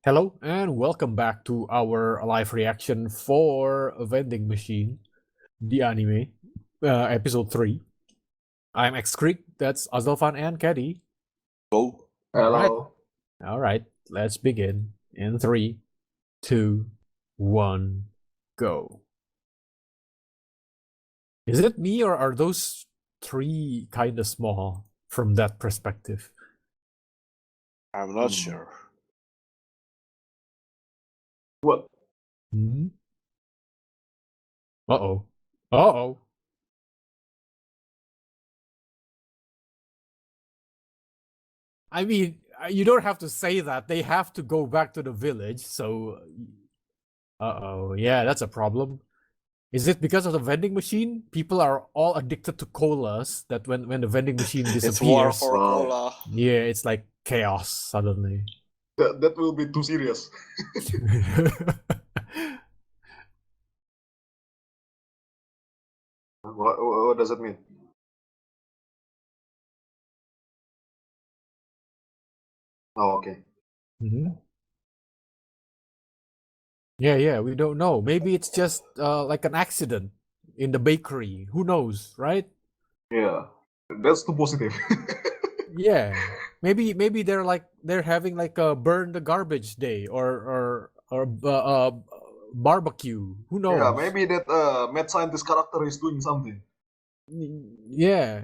Hello and welcome back to our live reaction for Vending Machine, the anime, episode 3. I'm X-Creek, that's Azalfan and Caddy. Go. Hello. Alright, let's begin. In 3, 2, 1, go. Is it me or are those 3 kinda small from that perspective? I'm not sure. What? Hmm? Uh-oh. Uh-oh. I mean, you don't have to say that. They have to go back to the village, so... Uh-oh, yeah, that's a problem. Is it because of the vending machine? People are all addicted to colas that when the vending machine disappears... It's war for cola. Yeah, it's like chaos suddenly. That will be too serious. What does it mean? Oh, okay. Mhm. Yeah, we don't know. Maybe it's just like an accident in the bakery. Who knows, right? Yeah, that's too positive. Yeah, maybe they're having like a burn the garbage day or barbecue. Who knows? Yeah, maybe that mad scientist character is doing something. Yeah.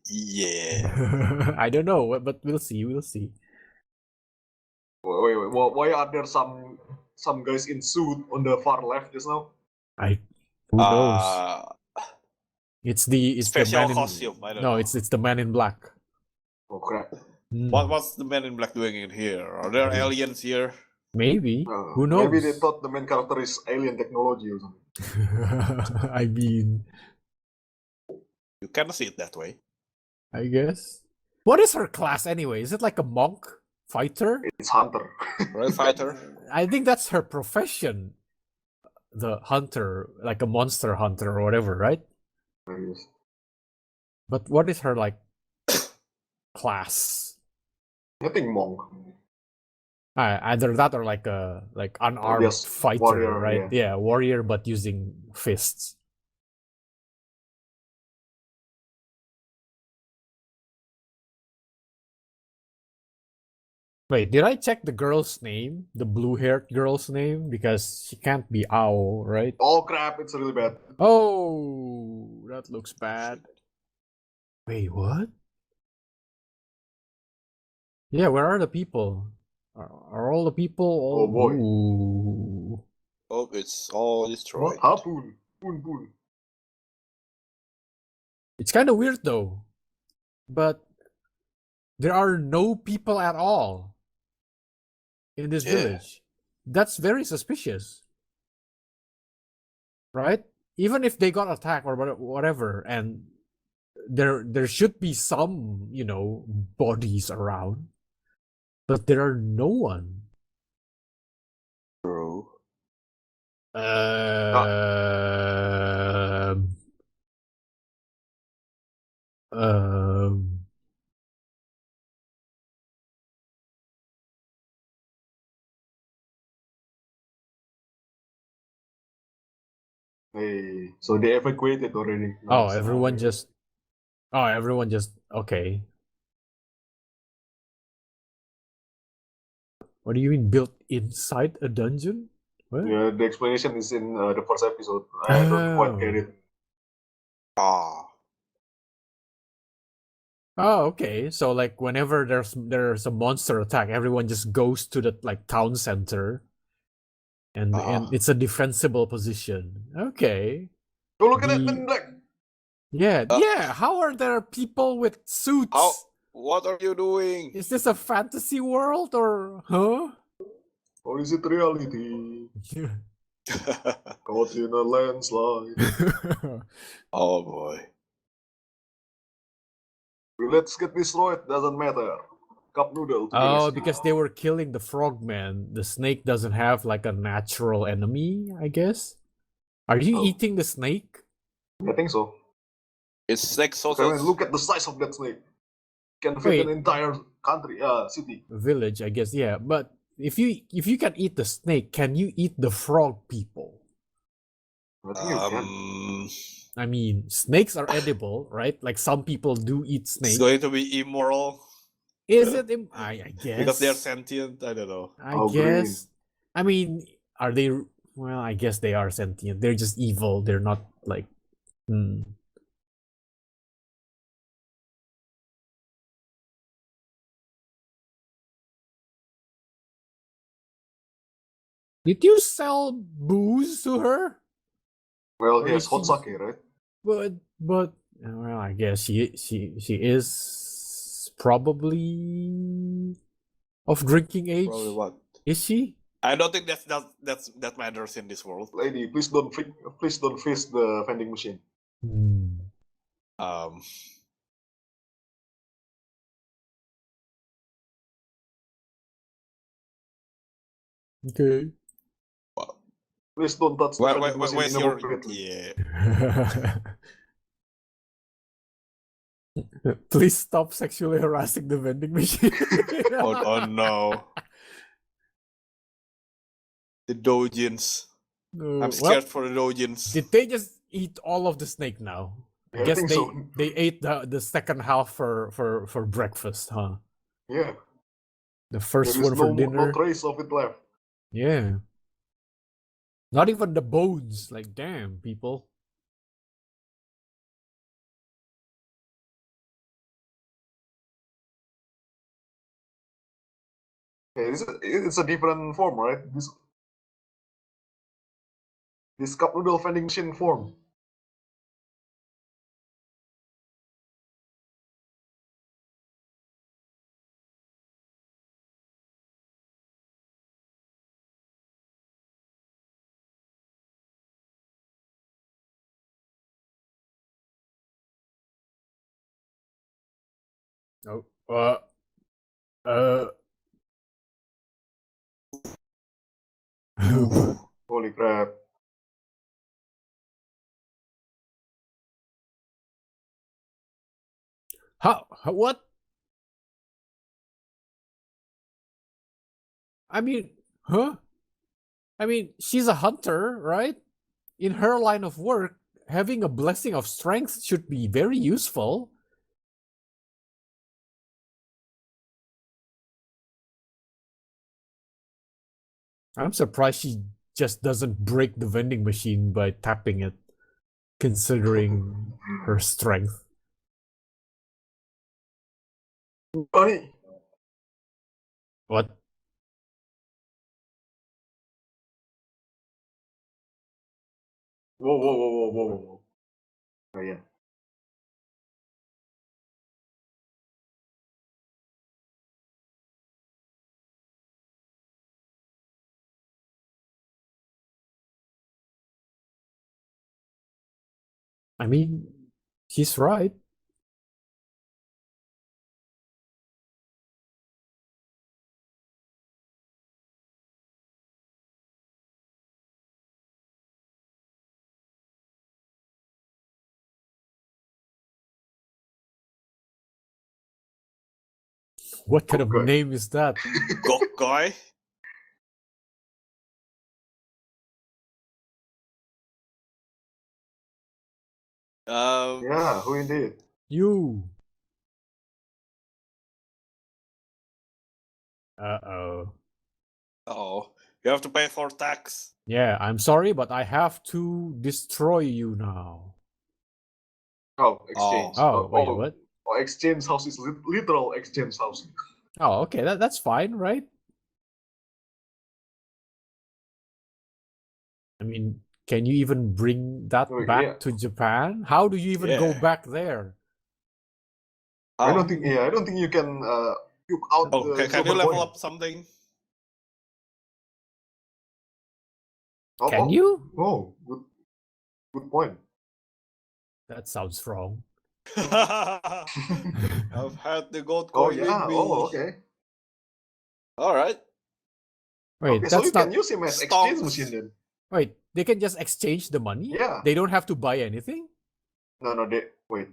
Yeah. I don't know, but we'll see. We'll see. Wait. Why are there some guys in suit on the far left just now? Who knows? It's the Special man in, costume. I don't no, know. it's the man in black. Oh crap. What's the man in black doing in here? Are there aliens here? Maybe. Who knows? Maybe they thought the main character is alien technology or something. I mean, You can see it that way. I guess. What is her class anyway? Is it like a monk fighter? It's hunter. Right, fighter? I think that's her profession. The hunter, like a monster hunter or whatever, right? Yes. But what is her like class? I think monk. Either that or like a unarmed Yes, fighter, warrior, right? Yeah, warrior but using fists. Wait, did I check the girl's name? The blue-haired girl's name? Because she can't be Owl, right? Oh crap, it's really bad. Oh, that looks bad. Wait, what? Yeah, where are the people? Are all the people all... Oh boy. Ooh. Oh, it's all destroyed. What? Harpoon. Poon. It's kind of weird though. But there are no people at all in this village. That's very suspicious. Right? Even if they got attacked or whatever, and there should be some, bodies around. But there are no one. True. Hey, so they evacuated already. Oh, Nice. everyone just... Okay. What do you mean built inside a dungeon? What? Yeah, the explanation is in the first episode. I don't quite get it. Ah. Oh, okay. So like whenever there's a monster attack, everyone just goes to the like town center, and it's a defensible position. Okay. Oh, look at that in black. Yeah. How are there people with suits? What are you doing? Is this a fantasy world or huh? Or is it reality? Caught in a landslide. Oh boy. Let's get destroyed, doesn't matter. Cup noodle. Oh, because they were killing the frogman. The snake doesn't have like a natural enemy, I guess. Are you eating the snake? I think so. It's snake Okay, sausage. look at the size of that snake. Can fit an entire country, city. Village, I guess, yeah. But if you can eat the snake, can you eat the frog people? I think you can. I mean, snakes are edible, right? Like some people do eat It's snake. going to be immoral Is it? I guess because they're sentient. I don't know. I Oh, green. guess. I mean, are they? Well, I guess they are sentient. They're just evil. They're not like. Did you sell booze to her? Well, Or he has is hot she- sake, right? But well, I guess she is probably of drinking age. Probably what? Is she? I don't think that matters in this world. Lady, please don't face the vending machine. Um, Okay. Please don't touch the vending machine where's your inappropriately. yeah? Please stop sexually harassing the vending machine. Oh no, the Dojins. No, I'm scared for the Dojins. Did they just eat all of the snake now? I Yeah, I guess think they so. they ate the second half for breakfast, huh? Yeah, The there first is one for no dinner. trace of it left. Yeah. Not even the bones. Like, damn, people. Yeah, it's a different form, right? This cup noodle vending machine form. Oh, uh. Holy crap! What? I mean, huh? I mean, she's a hunter, right? In her line of work, having a blessing of strength should be very useful. I'm surprised she just doesn't break the vending machine by tapping it, considering her strength. Funny. What? Whoa. Oh yeah. I mean, she's right. What kind of Okay. name is that? Gok guy. Yeah, who indeed? You. Uh-oh. Oh, you have to pay for tax. Yeah, I'm sorry, but I have to destroy you now. Oh, exchange. Oh, wait, what? Oh, exchange house is literal exchange house. Oh, okay, that's fine, right? I mean, can you even bring that Wait, back yeah. to Japan? How do you even go Yeah. back there? I Oh, don't think. Yeah, I don't think you can puke out oh the can you silver level coin. up something? Can you? Oh, good point. That sounds wrong. I've had the gold Oh coin yeah. with me. Oh okay. All right. Wait, Okay, so you that's not. can use him as exchange Stonks. machine then. Wait, they can just exchange the money? Yeah. They don't have to buy anything? No, they wait.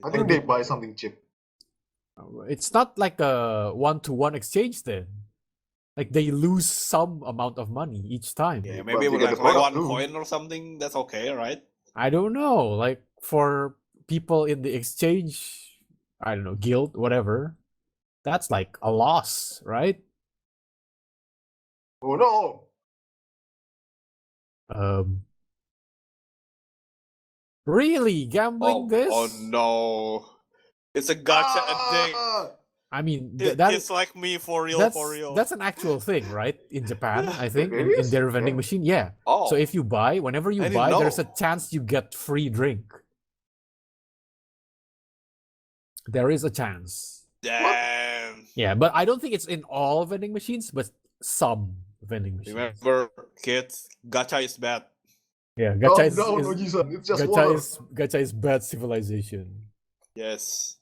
I Or think they- they buy something cheap. It's not like a one-to-one exchange then. Like they lose some amount of money each time. Yeah, But maybe you with get like the product one too. coin or something. That's okay, right? I don't know. Like for people in the exchange, I don't know, guild, whatever. That's like a loss, right? Oh no! Um, really gambling Oh, this? oh no! It's a gotcha addict. Ah! I mean, that It's like me for real, for real. that's an actual thing, right? In Japan, I think It in is? their vending Yeah. machine, yeah. Oh, So if you buy, whenever you I didn't buy, there's a know. chance you get free drink. There is a chance. Damn. Yeah, but I don't think it's in all vending machines, but some vending machines. Remember, kids, gacha is bad. Yeah, Oh gacha no, is Oji-san, it's just gacha water. is gacha is bad civilization. Yes.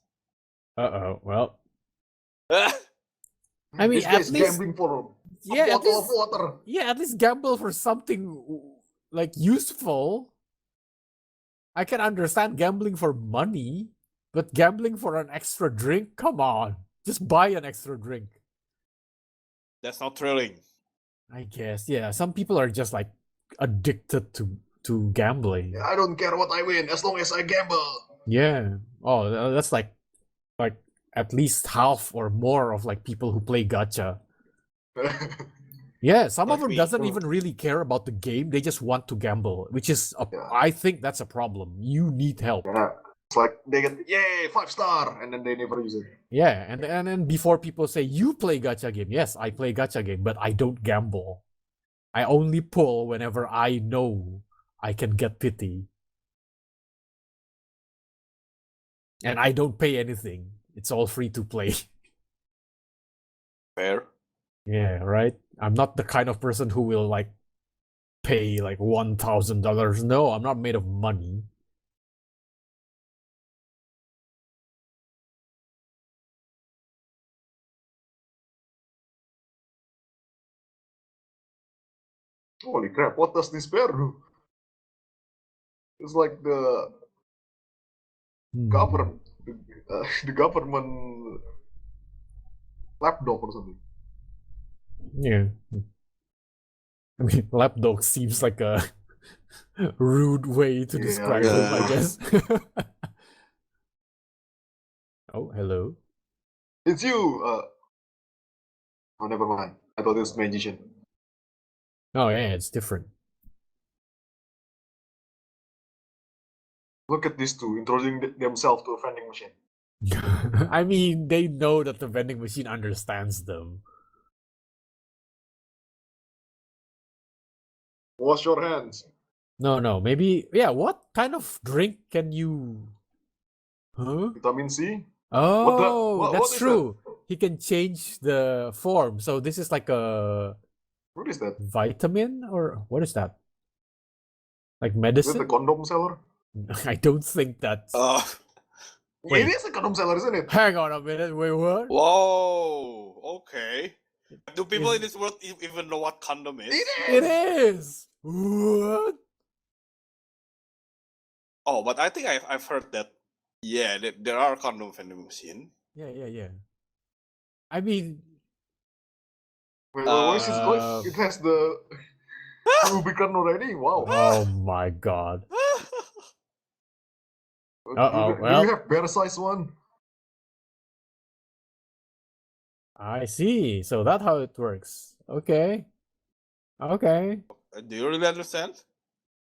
Well, I mean, This at guy's least gambling for yeah, a at bottle of least water. yeah, at least gamble for something like useful. I can understand gambling for money, but gambling for an extra drink, come on, just buy an extra drink. That's not thrilling. I guess, yeah. Some people are just like addicted to gambling. I don't care what I win as long as I gamble. Yeah. Oh, that's like at least half or more of like people who play gacha. Yeah, some of Like them me. doesn't even really care about the game. They just want to gamble, which is Yeah. I think that's a problem. You need help. Yeah. It's like they get yay 5-star and then they never use it. Yeah, and then before people say you play gacha game, yes, I play gacha game, but I don't gamble. I only pull whenever I know I can get pity. And I don't pay anything. It's all free to play. Fair. Yeah, right? I'm not the kind of person who will like pay like $1,000. No, I'm not made of money. Holy crap, what does this bear do? It's like the government, the government lapdog or something. Yeah. I mean, lapdog seems like a rude way to Yeah, describe yeah. him, I guess. Oh, hello. It's you! Oh, never mind. I thought it was magician. Oh, yeah, it's different. Look at these two introducing themselves to a vending machine. I mean, they know that the vending machine understands them. Wash your hands. No, maybe, yeah, what kind of drink can you... Huh? Vitamin C. Oh, what that's is true. He can change the form. So this is like a What is that? vitamin or what is that? Like Is it the medicine? condom seller? I don't think that's... Wait. It is a condom seller, isn't it? Hang on a minute. Wait, what? Whoa. Okay. Do people Is- in this world even know what condom is? It is. What? Oh, but I think I've heard that. Yeah, there are condom vending machine. Yeah. I mean, Wait, what is his voice? It has the Rubicon already. Wow. oh my god. Uh-oh, Do well. you have bear size one? I see. So that's how it works. Okay. Okay. Do you really understand?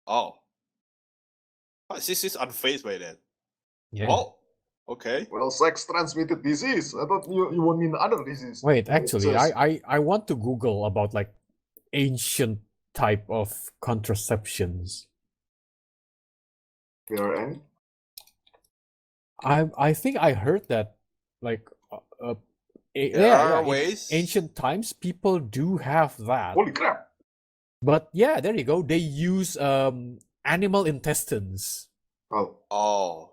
Oh. This is unfazed by that. Yeah. Oh. Okay. Well, sex transmitted disease. I thought you won't mean other disease. Wait, It actually, says- I want to Google about like ancient type of contraceptions. PRN? I think I heard that like There are in ways. ancient times people do have that. Holy crap! But yeah, there you go. They use animal intestines. Oh, Oh.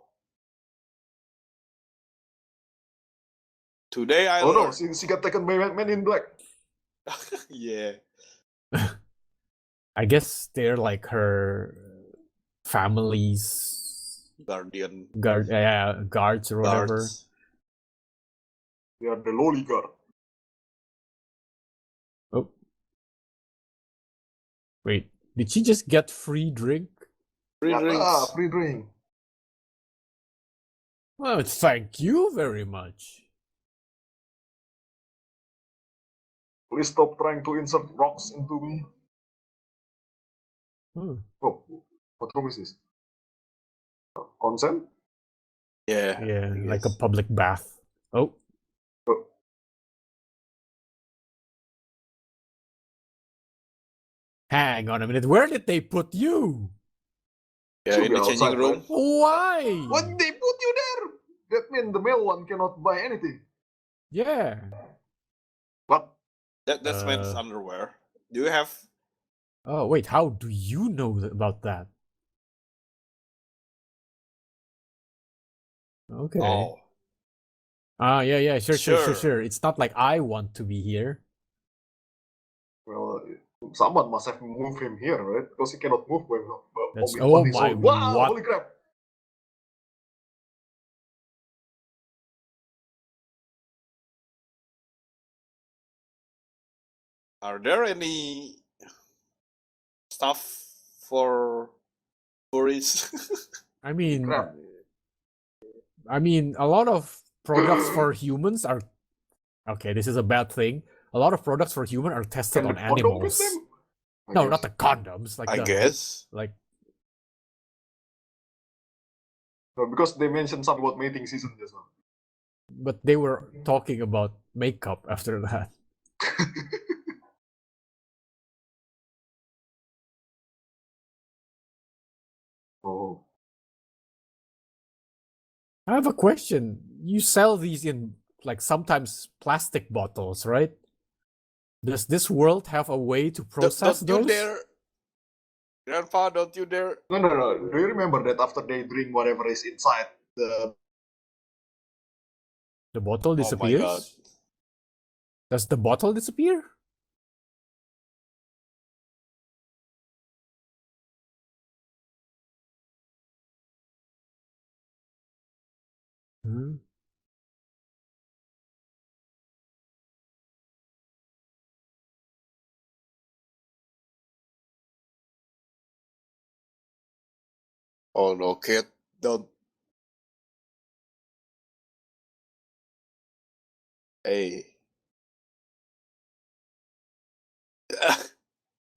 Today I oh no, learned. she got taken by Men in Black. Yeah. I guess they're like her family's Guardian guards or whatever. guards. They are the lolly guard. Oh. Wait, did she just get free drink? Free Yeah, drinks. free drink. Well, thank you very much. Please stop trying to insert rocks into me. Hmm. Oh, what room is this? Consent? Yeah. Yeah, I like a guess. public bath. Oh. Oh, Hang on a minute. Where did they put you? Yeah, should in be the changing outside, room. right? Why? What they put you there? That means the male one cannot buy anything. Yeah. What? That's men's underwear. Do you have? Oh, wait. How do you know about that? Okay. Oh, Yeah. Sure. sure. It's not like I want to be here. Well, someone must have moved him here, right? Because he cannot move when That's on oh his my own. Wow! what? Holy crap! Are there any stuff for furries? I Holy crap! mean, a lot of products for humans are okay. This is a bad thing. A lot of products for human are tested Can on the condom fit animals. them? I No, guess. not the condoms. Like I the guess. like. No, because they mentioned something about mating season just now. But they were talking about makeup after that. Oh. I have a question. You sell these in like sometimes plastic bottles, right? Does this world have a way to process Don't you those? dare, Grandpa! Don't you dare! No. Do you remember that after they drink whatever is inside the The bottle Oh my god! disappears? Does the bottle disappear? Hmm. Oh no, kid! Don't. Hey.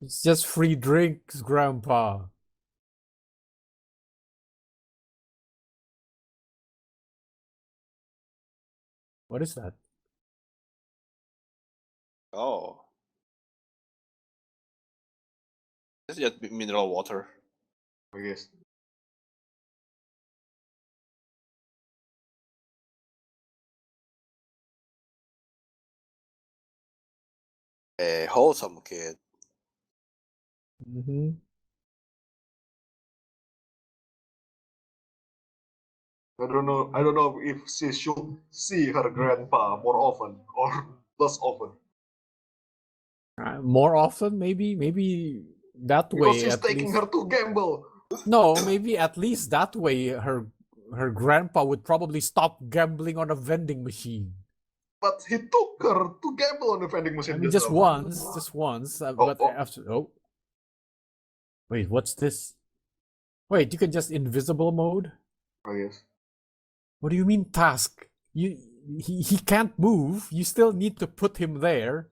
It's just free drinks, Grandpa. What is that? Oh, it's just mineral water. I guess. A wholesome kid. Mm-hmm. I don't know if she should see her grandpa more often or less often. More often, maybe that Because way he's at taking least. her to gamble. No, maybe at least that way her grandpa would probably stop gambling on a vending machine. But he took her to gamble on the vending I machine mean, just now. just once. Oh, But oh. after, oh, wait, what's this? Wait, you can just invisible mode. I guess. What do you mean task? He can't move. You still need to put him there.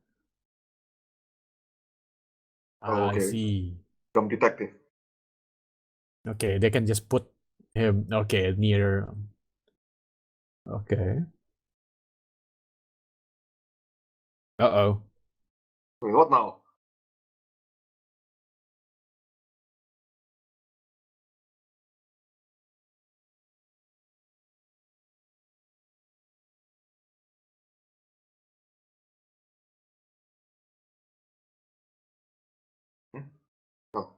Oh, I okay. see. Become detective. Okay, they can just put him. Okay, near. Okay. Uh-oh. Wait, what now? Hmm? Oh.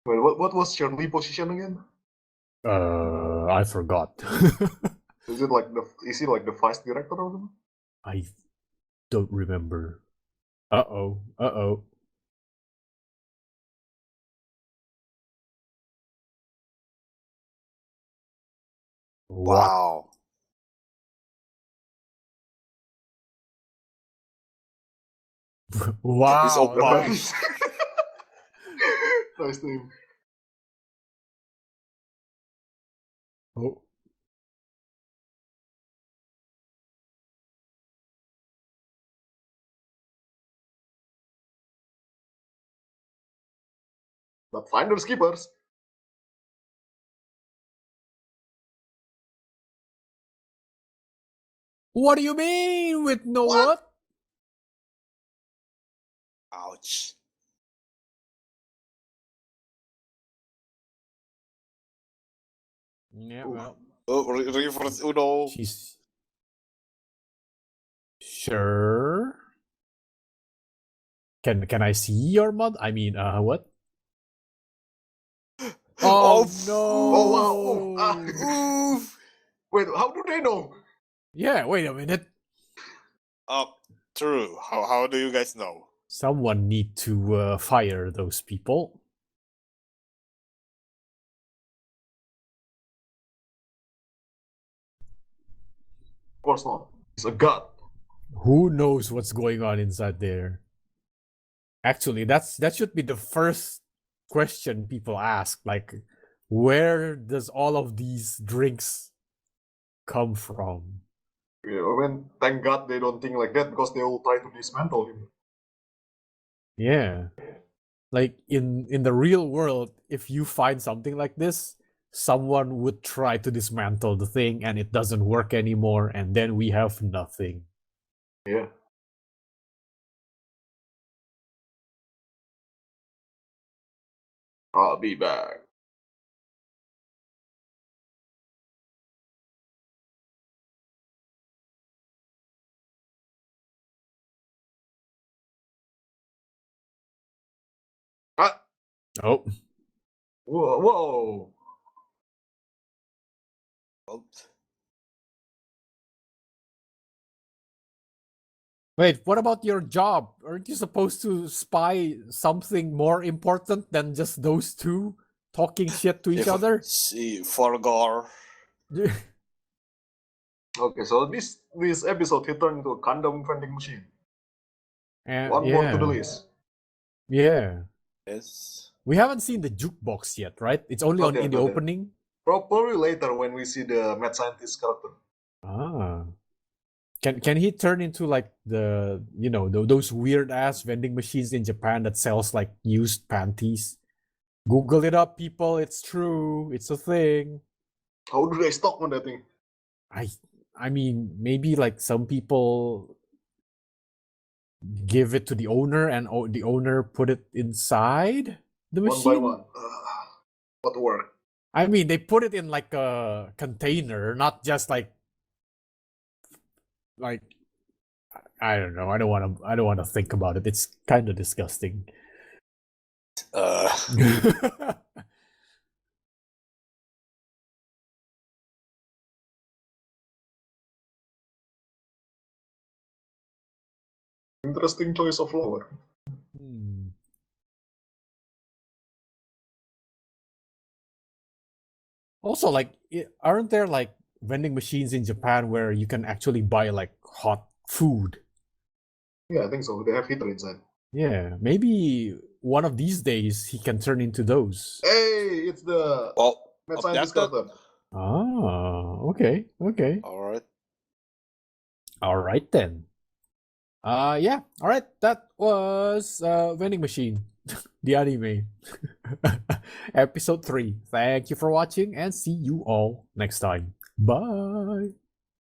Wait, what was Shirley position again? I forgot. Is it like is he like the vice director or something? I don't remember. Uh-oh. Uh-oh. What? Wow. Wow. open. Wow. Nice. Nice name. Oh. But finders keepers. What do you mean with no What? what? Ouch. Yeah, Oof. well, Oh, reverse Uno. she's sure. Can I see your mod? I mean, what? Oh no! Oh wow! Oof. Ah. Oof. Wait, how do they know? Yeah, wait a minute. True. How do you guys know? Someone need to fire those people. Of course not. He's a god. Who knows what's going on inside there? Actually, that should be the first question people ask. Like, where does all of these drinks come from? Yeah, I mean, thank God they don't think like that because they will try to dismantle him. Yeah. Like in the real world, if you find something like this, someone would try to dismantle the thing and it doesn't work anymore, and then we have nothing. Yeah. I'll be back. Ah! Oh. Whoa! Whoa! Oh, Wait, what about your job? Aren't you supposed to spy something more important than just those two talking shit to each other? See, Forgor. Okay, so this episode he turned into a condom vending machine. One more to the Yeah. list. Yeah. Yes. We haven't seen the jukebox yet, right? It's only Not yet, in the not yet. opening. Probably later when we see the mad scientist character. Ah. Can he turn into like the those weird ass vending machines in Japan that sells like used panties? Google it up, people. It's true. It's a thing. How do they stock on that thing? I mean, maybe like some people give it to the owner and the owner put it inside the One by machine. one. What work? I mean, they put it in like a container, not just like I don't know. I don't want to think about it. It's kind of disgusting. Interesting choice of flower. Hmm. Also, like, aren't there like vending machines in Japan where you can actually buy like hot food? Yeah, I think so. They have heater inside. Yeah, maybe one of these days he can turn into those. Hey, it's the Well, mad scientist abducted. character. Ah, okay, okay. All right. All right then. Yeah, all right. That was Vending Machine, the anime. Episode 3. Thank you for watching and see you all next time. Bye.